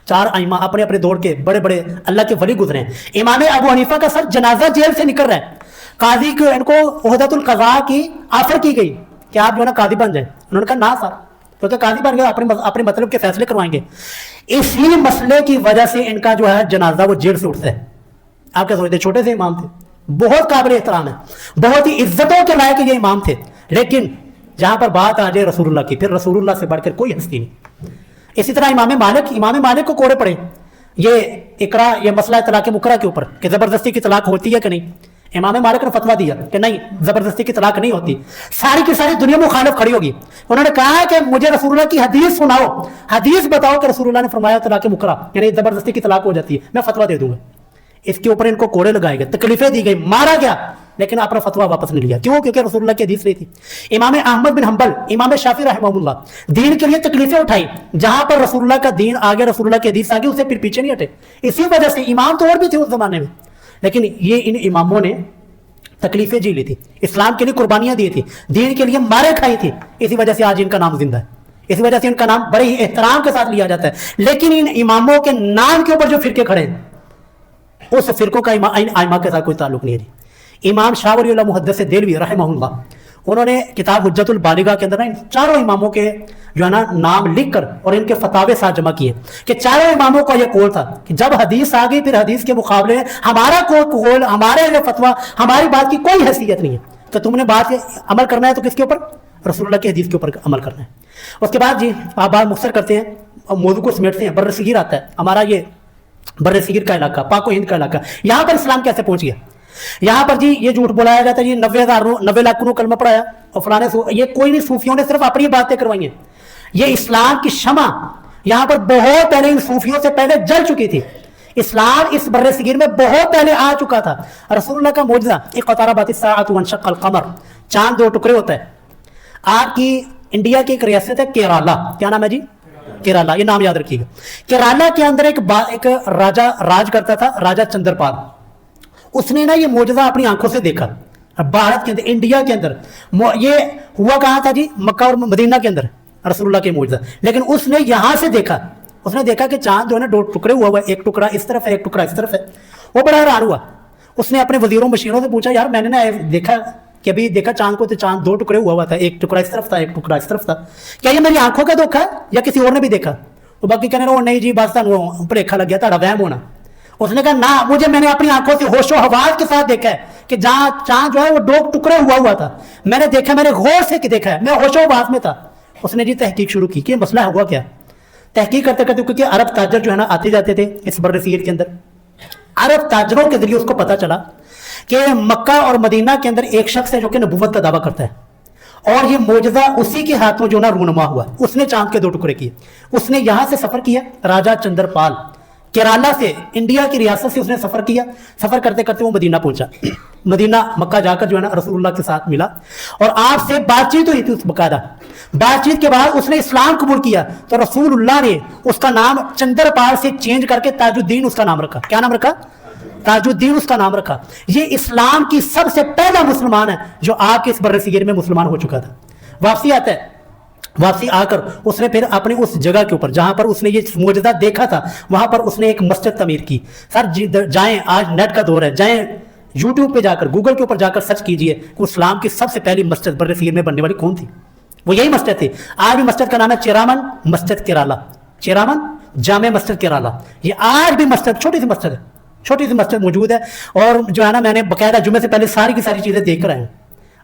4 आइमा अपने अपने दौर के बड़े बड़े अल्लाह के वली गुजरे हैं। इमाम अबू हनीफा का सर जनाजा जेल से निकल रहा है, काजी को इनको उहदतुल क़ज़ा की ऑफर की गई कि आप जो है ना काजी बन जाए। उन्होंने कहा ना सर, तो काजी बन गए, अपने मतलब के फैसले करवाएंगे। इसी मसले की वजह से इनका जो है जनाजा वो जेल से उठता है। आप क्या सोचते, छोटे से इमाम थे, बहुत काबिल एहतराम है, बहुत ही इज्जतों के लायक ये इमाम थे, लेकिन जहां पर बात आ जाए रसूलुल्लाह की, फिर रसूलुल्लाह से बढ़कर कोई हस्ती नहीं। इसी तरह इमाम मालिक को कोड़े पड़े ये इकरा, ये मसला तलाक मुकरा के ऊपर कि जबरदस्ती की तलाक होती है कि नहीं। इमाम मालिक ने फतवा दिया कि नहीं, जबरदस्ती की तलाक नहीं होती। सारी की सारी दुनिया मुखालिफ खड़ी होगी। उन्होंने कहा कि मुझे रसूलुल्लाह की हदीस सुनाओ, हदीस बताओ कि रसूलुल्लाह ने फरमाया तलाक मुकरा यानी जबरदस्ती की तलाक हो जाती है, मैं फतवा दे दूंगा। इसके ऊपर इनको कोड़े लगाए गए, तकलीफें दी गई, मारा गया, लेकिन अपना फतवा वापस नहीं लिया। क्यों? क्योंकि रसूलुल्लाह की हदीस नहीं थी। इमाम अहमद बिन हंबल, इमाम शाफी रहमहुल्लाह दीन के लिए तकलीफें उठाई, जहां पर रसूलुल्लाह का दीन आ गया, रसूलुल्लाह की हदीस आ गई, उससे फिर पीछे नहीं हटे। इसी वजह से इमाम तो और भी थे उस जमाने में, लेकिन ये इन इमामों ने तकलीफें जी ली थी, इस्लाम के लिए कुर्बानियां दी थी, दीन के लिए मारे खाई थी। इसी वजह से आज इनका नाम जिंदा है, इसी वजह से इनका नाम बड़े ही एहतराम के साथ लिया जाता है। लेकिन इन इमामों के नाम के ऊपर जो फिरके खड़े हैं, उस फिरकों का आइमा के साथ कोई ताल्लुक नहीं है। इमाम शाह वली अल्लाह मुहद्दिस देलवी रहमहुल्लाह, उन्होंने किताब हुज्जतुल बालिगा के अंदर ना इन चारों इमामों के जो है ना नाम लिखकर और इनके फतावे साथ जमा किए कि चारों इमामों का यह कौल था कि जब हदीस आ गई, फिर हदीस के मुकाबले में हमारा कौल, हमारे लिए फतवा, हमारी बात की कोई हैसियत नहीं है। तो तुमने बात अमल करना है तो किसके ऊपर? रसूलुल्लाह की हदीस के ऊपर अमल करना है। उसके बाद जी आप बात मुख्तसर करते हैं और मौजू को समेटते हैं। बर्र सगीर आता है, हमारा ये बर्र सगीर का इलाका, पाको हिंद का इलाका, यहाँ पर इस्लाम कैसे पहुंच गया? यहाँ पर जी ये झूठ बोलाया जाता है जी 90 लाख को कलमा पढ़ाया और फलाने, ये कोई नहीं, सूफियों ने सिर्फ अपनी बातें करवाई हैं। ये इस्लाम की शमा यहाँ पर बहुत पहले, इन सूफियों से पहले जल चुकी थी। इस्लाम इस बर्रे सगीर में बहुत पहले आ चुका था। रसूलुल्लाह का मौजज़ा इक़्तरबतिस साअतु वंशक़्क़ल क़मर, चांद 2 टुकड़े होता है। आपकी इंडिया की एक रियासत है केरला, क्या नाम है जी? केरला, ये नाम याद रखिएगा। केरला के अंदर एक राजा राज करता था, राजा चंद्रपाल। उसने ना ये मौजज़ा अपनी आंखों से देखा भारत के अंदर, इंडिया के अंदर। ये हुआ कहाँ था जी? मक्का और मदीना के अंदर रसूलुल्लाह के मौजज़ा। लेकिन उसने यहां से देखा, उसने देखा कि चांद जो है ना 2 टुकड़े हुआ है, एक टुकड़ा इस तरफ है, एक टुकड़ा इस तरफ है। वो बड़ा हैरान हुआ। उसने अपने वजीरों मशीरों से पूछा, यार मैंने ना देखा कि अभी देखा चांद को, तो चांद 2 टुकड़े हुआ था, एक टुकड़ा इस तरफ था, एक टुकड़ा इस तरफ था, क्या ये मेरी आंखों का धोखा है या किसी और ने भी देखा? तो बाकी कहने लगा नहीं जी बस वो भुलेखा लग गया, ताड़ा वहम होना। उसने कहा ना, मुझे मैंने अपनी आंखों से होशो हवास के साथ देखा है कि जहां चांद जो है वो 2 टुकड़े हुआ था, मैंने देखा, मैंने गौर से देखा है, मैं होशो हवास में था। उसने जी तहकीक शुरू की कि मसला हुआ क्या। तहकीक करते करते, क्योंकि अरब ताजर जो है ना आते जाते थे इस बर्र सगीर के अंदर, अरब ताजरों के जरिए उसको पता चला कि मक्का और मदीना के अंदर एक शख्स है जो कि नबुव्वत का दावा करता है और ये मौजज़ा उसी के हाथों जो ना रूनुमा हुआ। उसने चांद के 2 टुकड़े किए। उसने यहां से सफर किया, राजा चंद्रपाल केरला से, इंडिया की रियासत से उसने सफर किया। सफर करते करते वो मदीना पहुंचा। मदीना मक्का जाकर जो है ना रसूलुल्लाह के साथ मिला और आपसे बातचीत हुई थी। उस बकायदा बातचीत के बाद उसने इस्लाम कबूल किया, तो रसूलुल्लाह ने उसका नाम चंद्रपाल से चेंज करके ताजुद्दीन उसका नाम रखा। क्या नाम रखा? ताजुद्दीन उसका नाम रखा। ये इस्लाम की सबसे पहला मुसलमान है जो आपके इस बर्रे सगीर में मुसलमान हो चुका था। वापसी आता है, वापसी आकर उसने फिर अपनी उस जगह के ऊपर जहां पर उसने ये मौजज़ा देखा था, वहां पर उसने एक मस्जिद तमीर की। सर जाएं, आज नेट का दौर है, जाएं यूट्यूब पे जाकर, गूगल के ऊपर जाकर सर्च कीजिए कि इस्लाम की सबसे पहली मस्जिद बर्रे सगीर में बनने वाली कौन थी। वो यही मस्जिद थी। आज भी मस्जिद का नाम है चेरामन मस्जिद केरला, चेरामन जामे मस्जिद केरला। ये आज भी मस्जिद, छोटी सी मस्जिद है, छोटी सी मस्जिद मौजूद है। और जो है ना मैंने बाकायदा जुमे से पहले सारी की सारी चीज़ें देख कर आए हैं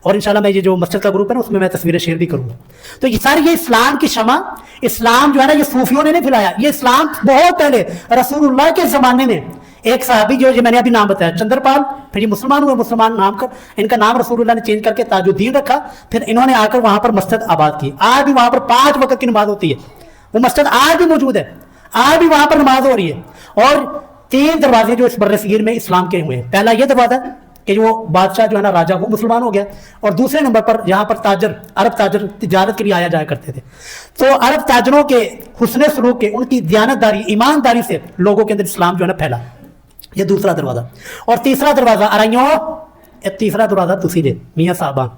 اور इंशाल्लाह मैं ये जो मस्जिद का ग्रुप है ना उसमें मैं तस्वीरें शेयर भी करूँगा। तो ये सारी ये इस्लाम की शमा, इस्लाम जो है ना ये सूफियों ने नहीं फैलाया, ये इस्लाम बहुत पहले रसूलुल्लाह के ज़माने में एक साहबी जो मैंने अभी नाम बताया चंद्रपाल, फिर ये मुसलमान हुए, मुसलमान नाम कर इनका नाम रसूलुल्लाह ने चेंज करके ताजुद्दीन रखा, फिर इन्होंने आकर वहाँ पर मस्जिद आबाद की। आज भी वहाँ पर 5 वक्त की नमाज होती है, वो मस्जिद आज भी मौजूद है, आज भी वहाँ पर नमाज हो रही है। और 3 दरवाजे जो इस बर्रे सगीर में इस्लाम के हुए हैं। पहला ये दरवाजा कि वो बादशाह जो है ना राजा वो मुसलमान हो गया, और दूसरे नंबर पर यहाँ पर ताजर, अरब ताजर तिजारत के लिए आया जाया करते थे। तो अरब ताजरों के हुस्न सलूक के, उनकी दयानतदारी, ईमानदारी से लोगों के अंदर इस्लाम जो है ना फैला। ये दूसरा दरवाजा। और तीसरा दरवाजा अराइयों, तीसरा दरवाजा तुसी जे मियाँ साहबान,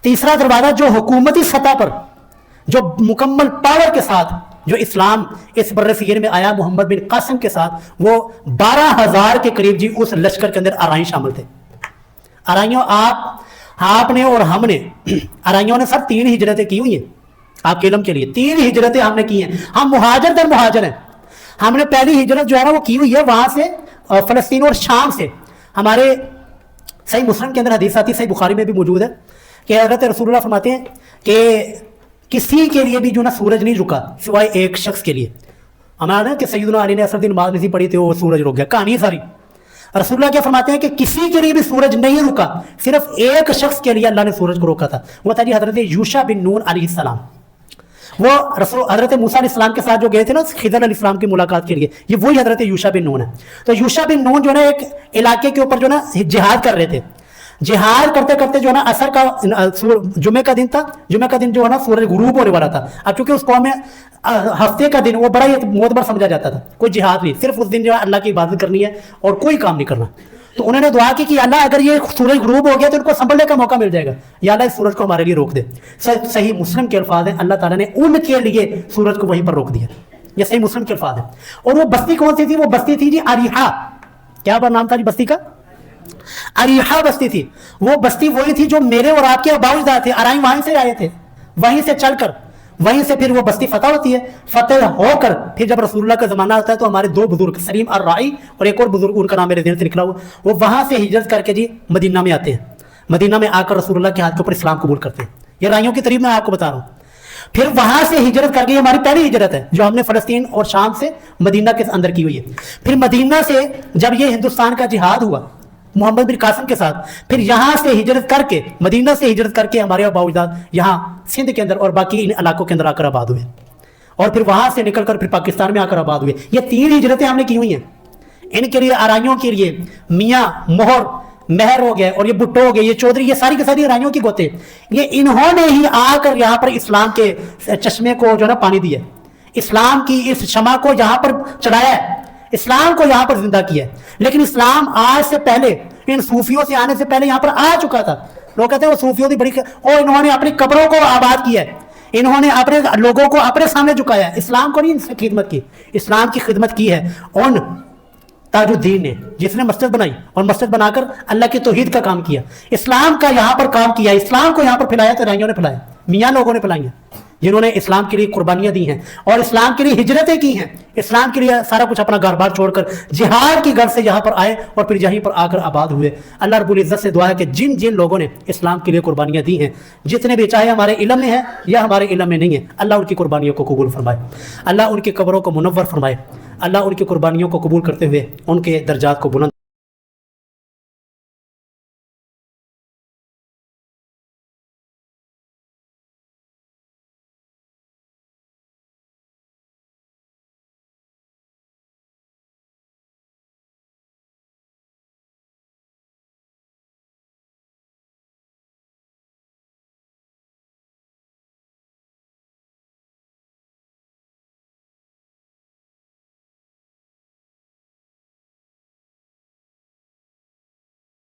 तीसरा दरवाजा जो हुकूमती सतह पर जो मुकम्मल पावर के साथ जो इस्लाम इस बर्रे सगीर में आया मोहम्मद बिन कासिम के साथ, वो 12,000 के करीब जी उस लश्कर के अंदर आराई शामिल थे। आराइयों आपने और हमने, आराइयों ने सब 3 हिजरतें की हुई हैं आपके इल्म के लिए, 3 हिजरतें हमने की हैं। हम मुहाजिर दर मुहाजिर हैं। हमने पहली हिजरत जो है ना वो की हुई है वहां से फलस्तीन और शाम से। हमारे सही मुस्लिम के अंदर हदीस आती है, सही बुखारी में भी मौजूद है कि हज़रत रसूलुल्लाह फरमाते हैं कि किसी के लिए भी जो ना सूरज नहीं रुका सिवाय एक शख्स के लिए। हमारा कि सैयदना अली ने असर दिन नमाज नहीं पढ़ी थी, वो सूरज रुक गया, कहानी है सारी। रसूलुल्लाह क्या फरमाते हैं कि किसी के लिए भी सूरज नहीं रुका, सिर्फ एक शख्स के लिए अल्लाह ने सूरज को रोका था, वो था जी हजरत यूशा बिन नून अलैहिस्सलाम। वो हजरत मूसा अलैहिस्सलाम के साथ जो गए थे ना खिदर अलैहिस्सलाम की मुलाकात के लिए, ये वही हजरत यूशा बिन नून है। तो यूशा बिन नून जो है ना एक इलाके के ऊपर जो ना जिहाद कर रहे थे। जिहाद करते करते जो है ना असर का जुमे का दिन था, जुमे का दिन जो है ना सूरज गुरूब होने वाला था। अब चूंकि उस कौम में हफ्ते का दिन वो बड़ा ही मोतबर समझा जाता था, कोई जिहाद नहीं, सिर्फ उस दिन जो है अल्लाह की इबादत करनी है और कोई काम नहीं करना। तो उन्होंने दुआ की कि अल्लाह अगर ये सूरज गुरूब हो गया तो इनको संभलने का मौका मिल जाएगा, या अल्लाह इस सूरज को हमारे लिए रोक दे। सही मुस्लिम के अल्फाज हैं, अल्लाह ताला ने उनके लिए सूरज को वहीं पर रोक दिया। ये सही मुस्लिम के अल्फाज हैं। और वो बस्ती कौन सी थी? वो बस्ती थी जी अरीहा। क्या नाम था जी बस्ती का? अरीहा बस्ती थी। वो बस्ती वही थी जो मेरे और आपके अबाउजदाद थे, अराई वहीं से आए थे, वहीं से चलकर वहीं से फिर वो बस्ती फतह होती है। फतेह होकर फिर जब रसूलुल्लाह का जमाना आता है तो हमारे 2 बुजुर्ग सलीम और राई और एक और बुजुर्ग उनका नाम मेरे दिल से निकला हुआ, वो वहां से हिजरत करके जी मदीना में आते हैं। मदीना में आकर रसूलुल्लाह के हाथ के ऊपर इस्लाम कबूल करते हैं। ये राइयों की तारीफ मैं आपको बता रहा हूँ। फिर वहां से हिजरत करके, ये हमारी पहली हिजरत है जो हमने फलस्तीन और शाम से मदीना के अंदर की हुई है। फिर मदीना से जब ये हिंदुस्तान का जिहाद हुआ मोहम्मद बिन कासिम के साथ, फिर यहाँ से हिजरत करके, मदीना से हिजरत करके हमारे अबाउजदाद यहाँ सिंध के अंदर और बाकी इन इलाकों के अंदर आकर आबाद हुए, और फिर वहां से निकलकर फिर पाकिस्तान में आकर आबाद हुए। ये 3 हिजरतें हमने की हुई हैं। इनके लिए आराइयों के लिए मियाँ मोहर महर हो गए और ये भुट्टो हो गए, ये चौधरी, ये सारी की सारी आराइयों की गोते, ये इन्होंने ही आकर यहाँ पर इस्लाम के चश्मे को जो है ना पानी दिया, इस्लाम की इस शमा को यहाँ पर चढ़ाया है, इस्लाम को यहाँ पर जिंदा किया है। लेकिन इस्लाम आज से पहले, इन सूफियों से आने से पहले यहाँ पर आ चुका था। लोग कहते हैं वो सूफियों की बड़ी, और इन्होंने अपनी कब्रों को आबाद किया है, इन्होंने अपने लोगों को अपने सामने झुकाया है। इस्लाम को नहीं इनसे खिदमत की, इस्लाम की खिदमत की है उन ताजुद्दीन ने, जिसने मस्जिद बनाई और मस्जिद बनाकर अल्लाह की तौहीद का काम किया, इस्लाम का यहाँ पर काम किया, इस्लाम को यहाँ पर फैलाया तो राइयों ने फैलाया, मियाँ लोगों ने फैलाई हैं, जिन्होंने इस्लाम के लिए कुर्बानियां दी हैं और इस्लाम के लिए हिजरतें की हैं, इस्लाम के लिए सारा कुछ अपना घर बार छोड़कर जिहाद की घर से यहाँ पर आए और फिर यहीं पर आकर आबाद हुए। अल्लाह रब्बुल इज़्ज़त से दुआ है कि जिन जिन लोगों ने इस्लाम के लिए कुर्बानियां दी हैं, जितने भी, चाहे हमारे इल्म में है या हमारे इल्म में नहीं है, अल्लाह उनकी कुर्बानियों को कबूल फरमाए, अल्लाह उनकी कब्रों को मुनव्वर फरमाए, अल्लाह उनकी कुर्बानियों को कबूल करते हुए उनके दर्जात को बुलंद